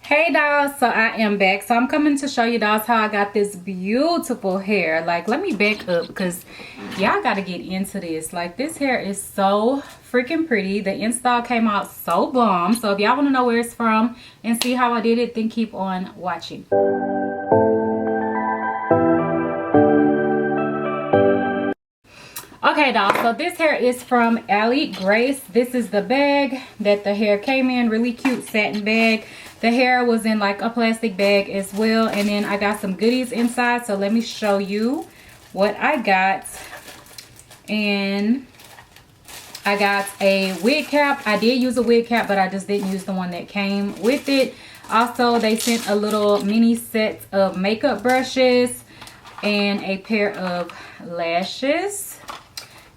Hey dolls, so I am back. So I'm coming to show you dolls how I got this beautiful hair. Like, let me back up because y'all got to get into this. Like, this hair is so freaking pretty. The install came out so bomb. So if y'all want to know where it's from and see how I did it, then keep on watching. Okay, dolls, so this hair is from AliGrace. This is the bag that the hair came in. Really cute satin bag. The hair was in like a plastic bag as well. And then I got some goodies inside. So let me show you what I got. And I got a wig cap. I did use a wig cap, but I just didn't use the one that came with it. Also, they sent a little mini set of makeup brushes and a pair of lashes.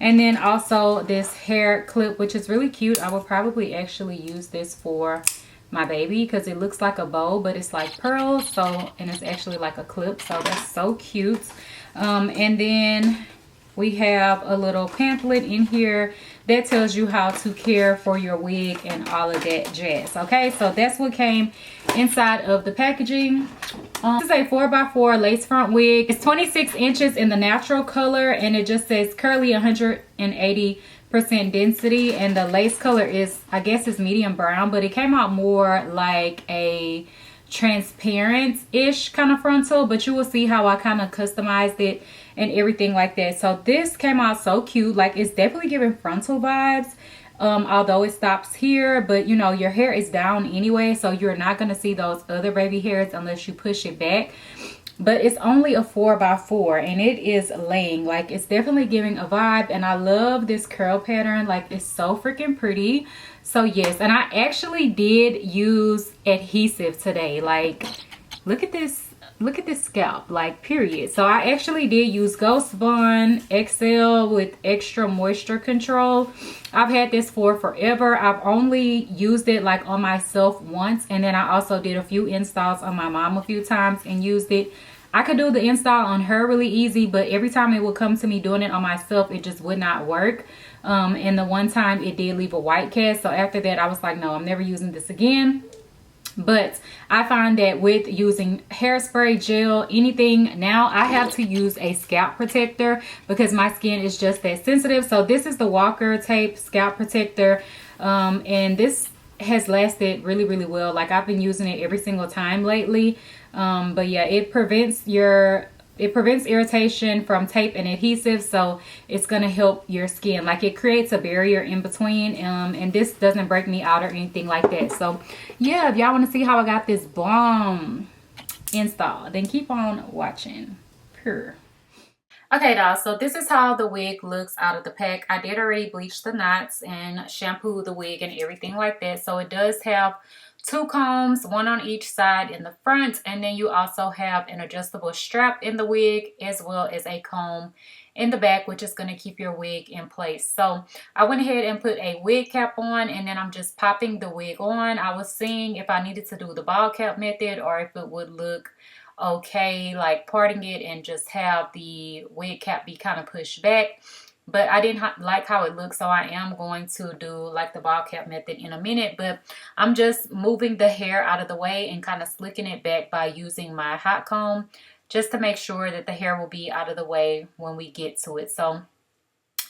And then also this hair clip, which is really cute. I will probably actually use this for my baby because it looks like a bow, but it's like pearls. So, and it's actually like a clip. So that's so cute. And then we have a little pamphlet in here that tells you how to care for your wig and all of that jazz. Okay, so that's what came inside of the packaging. This is a 4x4 lace front wig. It's 26 inches in the natural color, and it just says curly 180% density, and the lace color is, I guess, is medium brown, but it came out more like a transparent-ish kind of frontal, but you will see how I kind of customized it and everything like that. So this came out so cute. Like, it's definitely giving frontal vibes, although it stops here, but you know, your hair is down anyway, so you're not going to see those other baby hairs unless you push it back. But it's only a 4x4 and it is laying. Like, it's definitely giving a vibe, and I love this curl pattern. Like, it's so freaking pretty. So yes, and I actually did use adhesive today. Like, look at this scalp, like, period. So I actually did use Ghost Bond XL with extra moisture control. I've had this for forever. I've only used it like on myself once, and then I also did a few installs on my mom a few times and used it. I could do the install on her really easy, but every time it would come to me doing it on myself, it just would not work. And the one time it did leave a white cast. So after that, I was like, no, I'm never using this again. But I find that with using hairspray, gel, anything, now I have to use a scalp protector because my skin is just that sensitive. So this is the Walker Tape Scalp Protector, and this has lasted really well. Like, I've been using it every single time lately. But yeah, it prevents irritation from tape and adhesive, so it's gonna help your skin. Like, it creates a barrier in between, and this doesn't break me out or anything like that. So yeah, if y'all want to see how I got this bomb install, then keep on watching. Purr. Okay, dolls, so this is how the wig looks out of the pack. I did already bleach the knots and shampoo the wig and everything like that. So it does have 2 combs, one on each side in the front, and then you also have an adjustable strap in the wig as well as a comb in the back, which is going to keep your wig in place. So I went ahead and put a wig cap on, and then I'm just popping the wig on. I was seeing if I needed to do the ball cap method or if it would look okay, like parting it and just have the wig cap be kind of pushed back. But I didn't like how it looks, so I am going to do like the ball cap method in a minute. But I'm just moving the hair out of the way and kind of slicking it back by using my hot comb, just to make sure that the hair will be out of the way when we get to it. So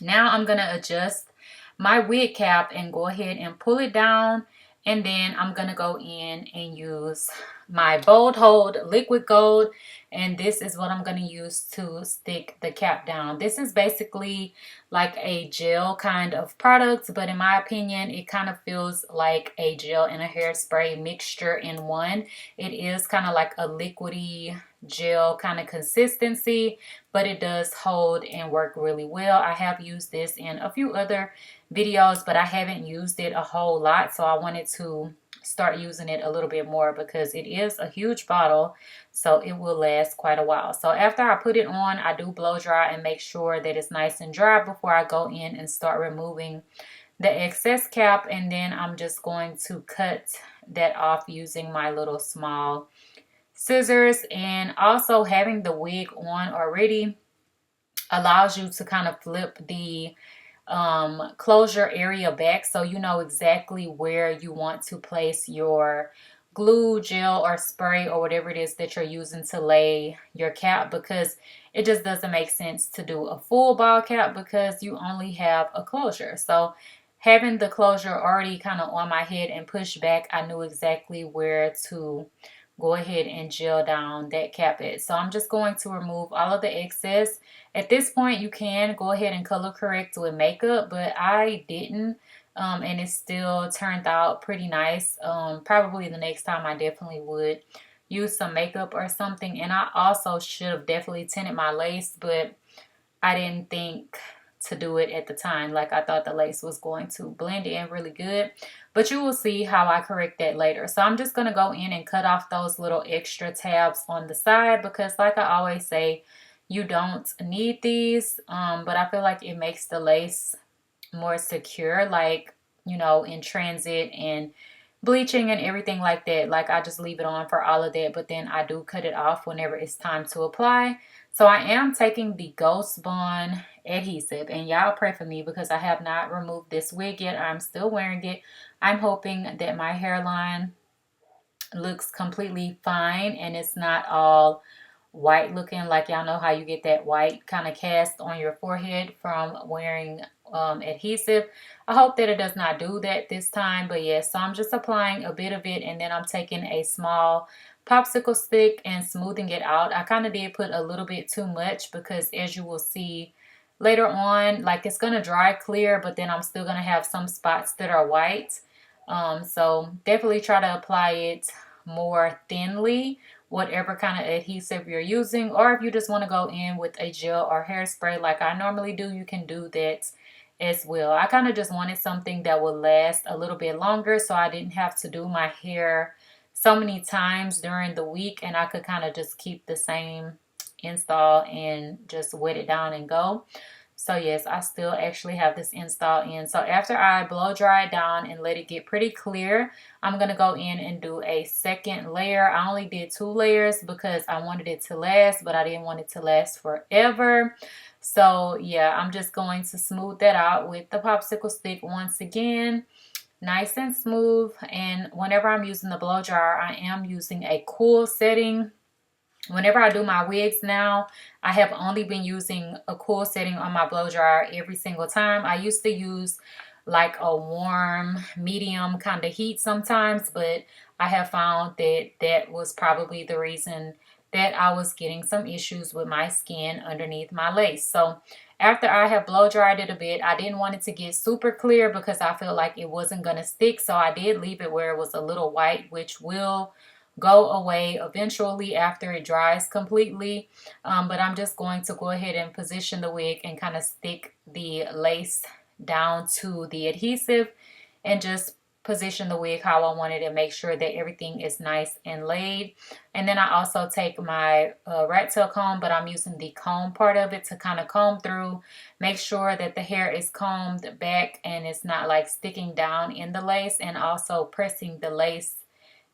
now I'm going to adjust my wig cap and go ahead and pull it down. And then I'm going to go in and use my Bold Hold Liquid Gold. And this is what I'm going to use to stick the cap down. This is basically like a gel kind of product, but in my opinion, it kind of feels like a gel and a hairspray mixture in one. It is kind of like a liquidy gel kind of consistency, but it does hold and work really well. I have used this in a few other videos, but I haven't used it a whole lot, so I wanted to start using it a little bit more because it is a huge bottle, so it will last quite a while. So after I put it on, I do blow dry and make sure that it's nice and dry before I go in and start removing the excess cap. And then I'm just going to cut that off using my little small scissors. And also, having the wig on already allows you to kind of flip the closure area back, so you know exactly where you want to place your glue, gel, or spray, or whatever it is that you're using to lay your cap, because it just doesn't make sense to do a full ball cap because you only have a closure. So having the closure already kind of on my head and pushed back, I knew exactly where to go ahead and gel down that cap at. So I'm just going to remove all of the excess. At this point, you can go ahead and color correct with makeup, but I didn't. And it still turned out pretty nice. Probably the next time I definitely would use some makeup or something. And I also should have definitely tinted my lace, but I didn't think to do it at the time. Like, I thought the lace was going to blend in really good, but you will see how I correct that later. So I'm just going to go in and cut off those little extra tabs on the side, because like I always say, you don't need these, but I feel like it makes the lace more secure, like, you know, in transit and bleaching and everything like that. Like, I just leave it on for all of that, but then I do cut it off whenever it's time to apply. So I am taking the Ghost Bond adhesive, and y'all pray for me because I have not removed this wig yet. I'm still wearing it. I'm hoping that my hairline looks completely fine and it's not all white looking. Like, y'all know how you get that white kind of cast on your forehead from wearing adhesive. I hope that it does not do that this time. But yes, so I'm just applying a bit of it, and then I'm taking a small popsicle stick and smoothing it out. I kind of did put a little bit too much because, as you will see later on, like, it's going to dry clear, but then I'm still going to have some spots that are white. So definitely try to apply it more thinly, whatever kind of adhesive you're using, or if you just want to go in with a gel or hairspray like I normally do, you can do that as well. I kind of just wanted something that would last a little bit longer, so I didn't have to do my hair so many times during the week, and I could kind of just keep the same install and just wet it down and go. So yes, I still actually have this install in. So after I blow dry it down and let it get pretty clear, I'm going to go in and do a second layer. I only did 2 layers because I wanted it to last, but I didn't want it to last forever. So yeah, I'm just going to smooth that out with the popsicle stick once again. Nice and smooth. And whenever I'm using the blow dryer, I am using a cool setting. Whenever I do my wigs now, I have only been using a cool setting on my blow dryer every single time. I used to use like a warm, medium kind of heat sometimes, but I have found that that was probably the reason that I was getting some issues with my skin underneath my lace. So after I have blow dried it a bit, I didn't want it to get super clear because I felt like it wasn't going to stick. So I did leave it where it was a little white, which will go away eventually after it dries completely. But I'm just going to go ahead and position the wig and kind of stick the lace down to the adhesive and just position the wig how I want it and make sure that everything is nice and laid. And then I also take my rat tail comb, but I'm using the comb part of it to kind of comb through, make sure that the hair is combed back and it's not like sticking down in the lace, and also pressing the lace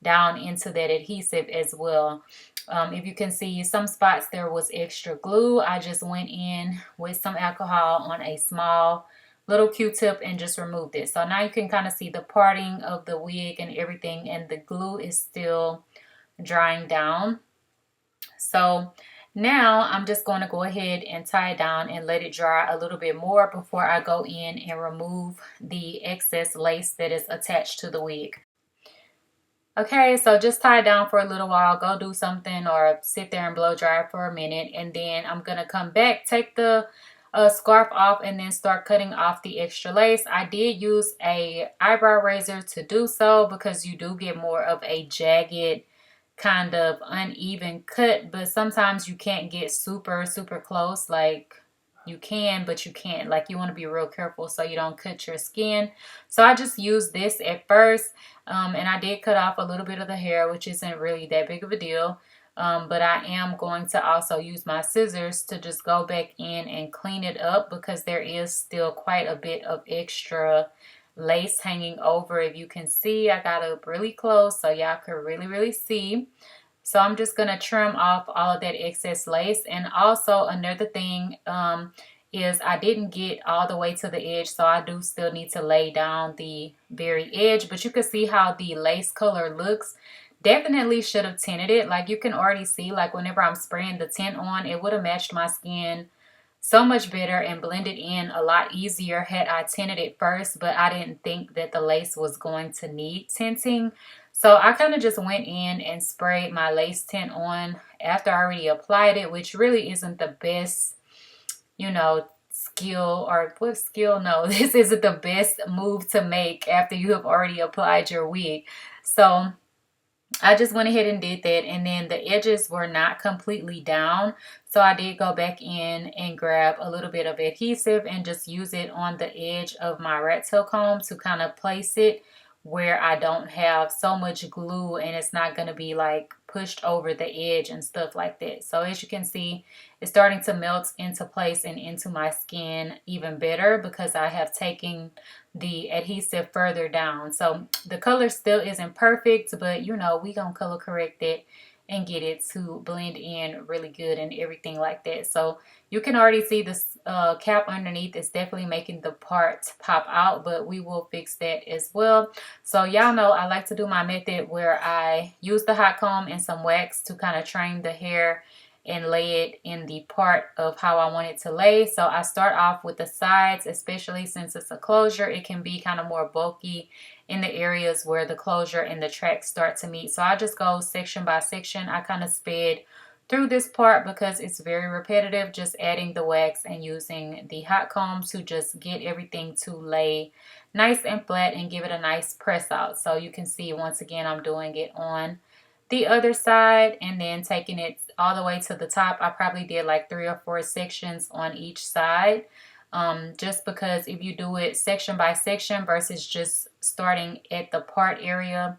down into that adhesive as well. If you can see some spots there was extra glue, I just went in with some alcohol on a small little Q-tip and just removed it. So now you can kind of see the parting of the wig and everything, and the glue is still drying down. So now I'm just going to go ahead and tie it down and let it dry a little bit more before I go in and remove the excess lace that is attached to the wig. Okay, so just tie it down for a little while, go do something or sit there and blow dry for a minute, and then I'm going to come back, take the scarf off, and then start cutting off the extra lace. I did use a eyebrow razor to do so because you do get more of a jagged kind of uneven cut, but sometimes you can't get super close. Like, you can, but you can't. Like, you want to be real careful so you don't cut your skin. So I just used this at first, and I did cut off a little bit of the hair, which isn't really that big of a deal. But I am going to also use my scissors to just go back in and clean it up because there is still quite a bit of extra lace hanging over. If you can see, I got up really close so y'all could really see. So I'm just going to trim off all of that excess lace. And also another thing is I didn't get all the way to the edge, so I do still need to lay down the very edge. But you can see how the lace color looks. Definitely should have tinted it. Like you can already see, like whenever I'm spraying the tint on, it would have matched my skin so much better and blended in a lot easier had I tinted it first, but I didn't think that the lace was going to need tinting. So I kind of just went in and sprayed my lace tint on after I already applied it, which really isn't the best, you know, skill or what skill? No, this isn't the best move to make after you have already applied your wig. So I just went ahead and did that, and then the edges were not completely down, so I did go back in and grab a little bit of adhesive and just use it on the edge of my rat tail comb to kind of place it where I don't have so much glue and it's not going to be like pushed over the edge and stuff like that. So as you can see, it's starting to melt into place and into my skin even better because I have taken the adhesive further down. So the color still isn't perfect, but you know, we gonna color correct it and get it to blend in really good and everything like that. So you can already see this cap underneath is definitely making the part pop out, but we will fix that as well. So y'all know I like to do my method where I use the hot comb and some wax to kind of train the hair and lay it in the part of how I want it to lay. So I start off with the sides, especially since it's a closure. It can be kind of more bulky in the areas where the closure and the tracks start to meet. So I just go section by section. I kind of sped through this part because it's very repetitive, just adding the wax and using the hot comb to just get everything to lay nice and flat and give it a nice press out. So you can see once again I'm doing it on the other side and then taking it all the way to the top. I probably did like 3 or 4 sections on each side, just because if you do it section by section versus just starting at the part area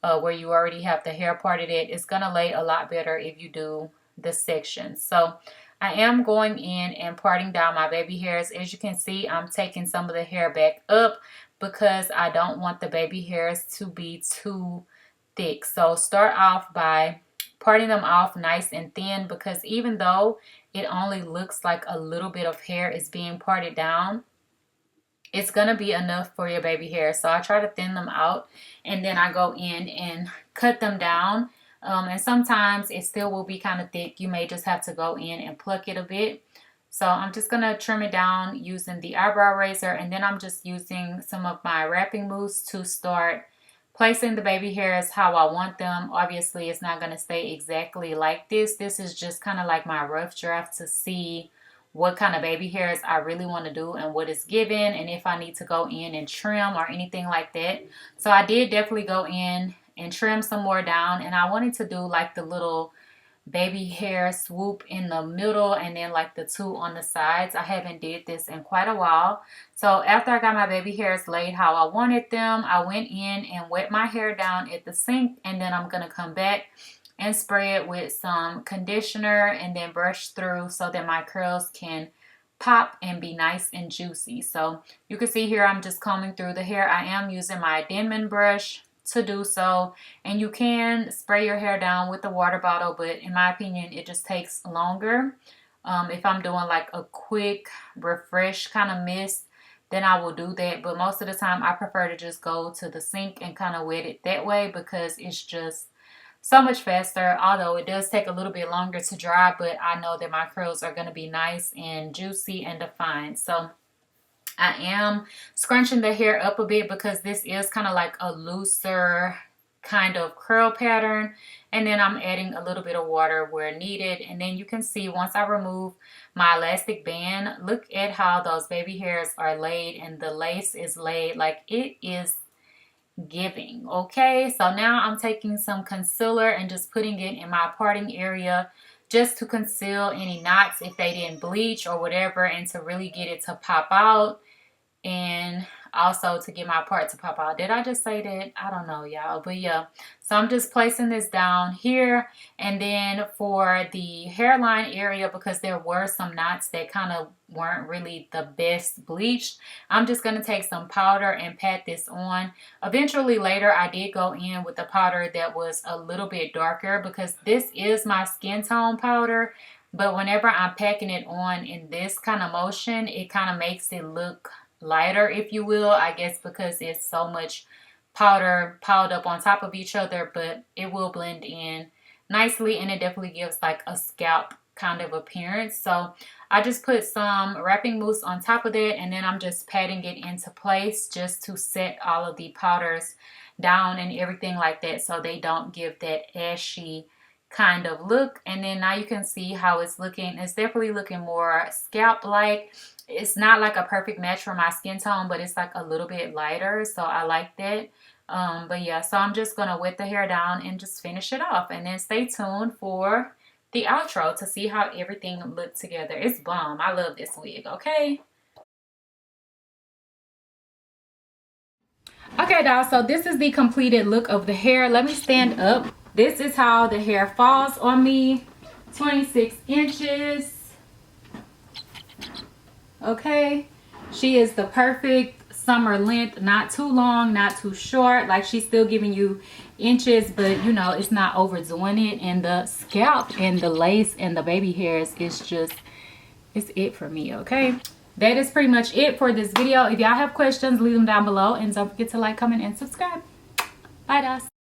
where you already have the hair parted at, it's gonna lay a lot better if you do the sections. So I am going in and parting down my baby hairs. As you can see, I'm taking some of the hair back up because I don't want the baby hairs to be too thick. So start off by parting them off nice and thin, because even though it only looks like a little bit of hair is being parted down, it's gonna be enough for your baby hair. So I try to thin them out and then I go in and cut them down. And sometimes it still will be kind of thick. You may just have to go in and pluck it a bit. So I'm just gonna trim it down using the eyebrow razor, and then I'm just using some of my wrapping mousse to start placing the baby hairs how I want them. Obviously, it's not going to stay exactly like this. This is just kind of like my rough draft to see what kind of baby hairs I really want to do and what is given, and if I need to go in and trim or anything like that. So I did definitely go in and trim some more down, and I wanted to do like the little baby hair swoop in the middle and then like the 2 on the sides. I haven't did this in quite a while. So after I got my baby hairs laid how I wanted them, I went in and wet my hair down at the sink, and then I'm going to come back and spray it with some conditioner and then brush through so that my curls can pop and be nice and juicy. So you can see here I'm just combing through the hair. I am using my Denman brush to do so, and you can spray your hair down with the water bottle, but in my opinion it just takes longer. If I'm doing like a quick refresh kind of mist, then I will do that, but most of the time I prefer to just go to the sink and kind of wet it that way because it's just so much faster, although it does take a little bit longer to dry, but I know that my curls are going to be nice and juicy and defined. So I am scrunching the hair up a bit because this is kind of like a looser kind of curl pattern, and then I'm adding a little bit of water where needed. And then you can see once I remove my elastic band, look at how those baby hairs are laid and the lace is laid like it is giving. Okay, so now I'm taking some concealer and just putting it in my parting area just to conceal any knots if they didn't bleach or whatever, and to really get it to pop out, and also to get my part to pop out. Did I just say that? I don't know, y'all, but yeah. So I'm just placing this down here, and then for the hairline area, because there were some knots that kind of weren't really the best bleached, I'm just going to take some powder and pat this on. Eventually later I did go in with the powder that was a little bit darker because this is my skin tone powder, but whenever I'm packing it on in this kind of motion, it kind of makes it look lighter, if you will, I guess, because it's so much powder piled up on top of each other, but it will blend in nicely, and it definitely gives like a scalp kind of appearance. So I just put some wrapping mousse on top of that, and then I'm just patting it into place just to set all of the powders down and everything like that, so they don't give that ashy kind of look. And then now you can see how it's looking. It's definitely looking more scalp like. It's not like a perfect match for my skin tone, but it's like a little bit lighter, so I like that. But yeah, so I'm just gonna wet the hair down and just finish it off, and then stay tuned for the outro to see how everything looked together. It's bomb. I love this wig. Okay, y'all, so this is the completed look of the hair. Let me stand up. This is how the hair falls on me. 26 inches. Okay, she is the perfect summer length, not too long, not too short. Like, she's still giving you inches, but you know, it's not overdoing it. And the scalp and the lace and the baby hairs is just, it's it for me. Okay, that is pretty much it for this video. If y'all have questions, leave them down below, and don't forget to like, comment, and subscribe. Bye, guys.